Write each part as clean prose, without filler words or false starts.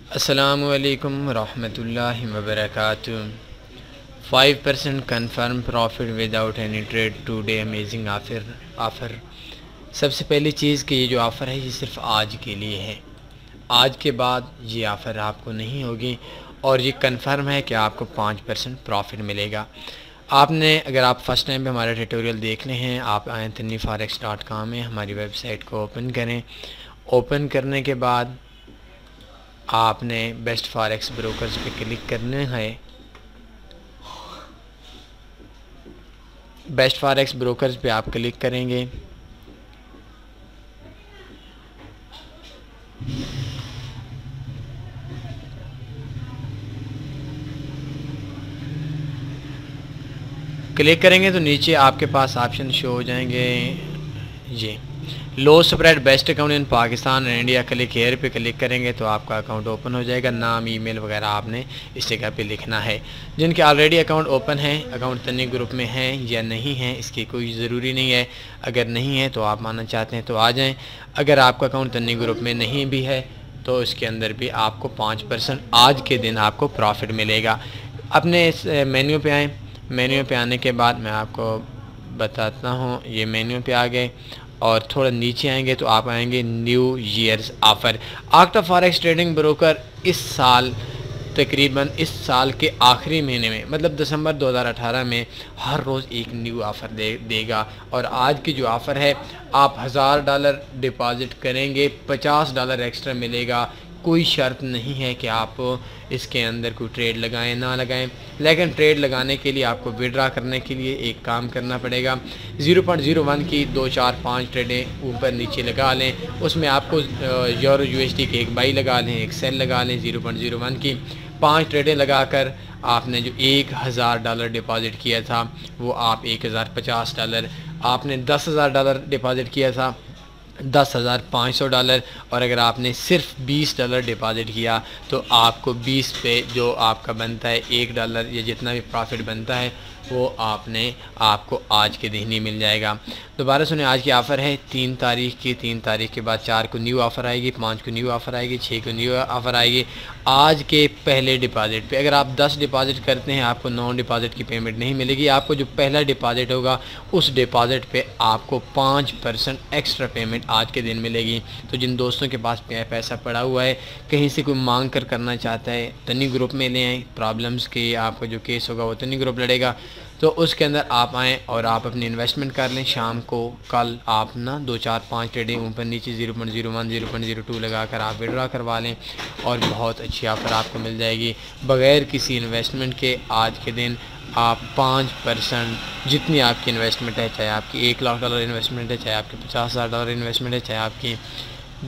अस्सलामुअलैकुम रहमतुल्लाहि वबरकातुहू। 5% confirm profit without any trade today amazing offer. सबसे पहली चीज़ कि ये जो ऑफ़र है ये सिर्फ़ आज के लिए है। आज के बाद ये ऑफ़र आपको नहीं होगी और ये कन्फर्म है कि आपको 5% प्रॉफिट मिलेगा। आपने अगर आप फ़र्स्ट टाइम पे हमारा ट्यूटोरियल देखने हैं, आप आएँ taniforex.com में हमारी वेबसाइट को ओपन करें। ओपन करने के बाद आपने बेस्ट फॉरेक्स ब्रोकर्स पे क्लिक करना है। बेस्ट फॉरेक्स ब्रोकर्स पे आप क्लिक करेंगे। क्लिक करेंगे तो नीचे आपके पास ऑप्शन शो हो जाएंगे। ये low spread best account in Pakistan and India, click here पे क्लिक करेंगे तो आपका अकाउंट ओपन हो जाएगा। नाम ईमेल वगैरह आपने इस जगह पे लिखना है। जिनके ऑलरेडी अकाउंट ओपन है, अकाउंट तनी ग्रुप में हैं या नहीं है, इसकी कोई ज़रूरी नहीं है। अगर नहीं है तो आप मानना चाहते हैं तो आ जाएँ। अगर आपका अकाउंट तनी ग्रुप में नहीं भी है तो इसके अंदर भी आपको 5% आज के दिन आपको प्रॉफिट मिलेगा। अपने इस मेन्यू पे आएँ। मेन्यू पे आने के बाद मैं आपको बताता हूँ। ये मेन्यू पे आ गए और थोड़ा नीचे आएंगे तो आप आएंगे new years offer. Octa forex trading broker इस साल तकरीबन इस साल के आखिरी महीने में मतलब दिसंबर 2018 में हर रोज़ एक न्यू ऑफ़र देगा। और आज की जो ऑफ़र है, आप $1000 डिपॉज़िट करेंगे, $50 एक्स्ट्रा मिलेगा। कोई शर्त नहीं है कि आप इसके अंदर कोई ट्रेड लगाएं ना लगाएं, लेकिन ट्रेड लगाने के लिए आपको विड्रा करने के लिए एक काम करना पड़ेगा। 0.01 की 2 4 5 ट्रेडें ऊपर नीचे लगा लें। उसमें आपको यूरो USD के एक बाई लगा लें, एक सेल लगा लें। 0.01 की 5 ट्रेडें लगाकर आपने जो $1000 डिपॉज़िट किया था वो आप $1050, आपने $10,000 डिपॉज़िट किया था $10,500, और अगर आपने सिर्फ $20 डिपॉज़िट किया तो आपको 20 पे जो आपका बनता है $1 या जितना भी प्रॉफिट बनता है वो आपको आज के दिन ही मिल जाएगा। दोबारा सुने, आज की ऑफ़र है 3 तारीख की। 3 तारीख के बाद 4 को न्यू ऑफ़र आएगी, 5 को न्यू ऑफ़र आएगी, 6 को न्यू ऑफ़र आएगी। आज के पहले डिपॉज़िट पे अगर आप 10 डिपॉज़िट करते हैं आपको 9 डिपॉज़िट की पेमेंट नहीं मिलेगी। आपको जो पहला डिपॉज़िट होगा उस डिपॉज़िट पे आपको 5% एक्स्ट्रा पेमेंट आज के दिन मिलेगी। तो जिन दोस्तों के पास पैसा पड़ा हुआ है, कहीं से कोई मांग कर करना चाहता है, तनी ग्रुप में ले आएँ। प्रॉब्लम्स के आपका जो केस होगा वो तनी ग्रुप लड़ेगा, तो उसके अंदर आप आएँ और आप अपनी इन्वेस्टमेंट कर लें। शाम को कल आप ना 2 4 5 ट्रेडिंग ऊपर नीचे 0.01 0.02 लगा कर आप विड्रॉ करवा लें और बहुत अच्छी ऑफ़र आपको मिल जाएगी बग़ैर किसी इन्वेस्टमेंट के। आज के दिन आप 5% जितनी आपकी इन्वेस्टमेंट है, चाहे आपकी $1,00,000 इन्वेस्टमेंट है, चाहे आपकी $50,000 इन्वेस्टमेंट है, चाहे आपकी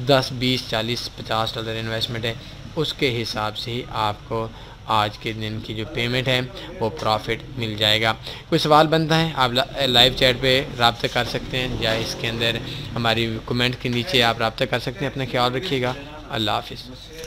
10 20 40 $50 इन्वेस्टमेंट है, उसके हिसाब से ही आपको आज के दिन की जो पेमेंट है वो प्रॉफिट मिल जाएगा। कोई सवाल बनता है आप लाइव चैट पे रब्ता कर सकते हैं या इसके अंदर हमारी कमेंट के नीचे आप रब्ता कर सकते हैं। अपना ख्याल रखिएगा। अल्लाह हाफ़िज़।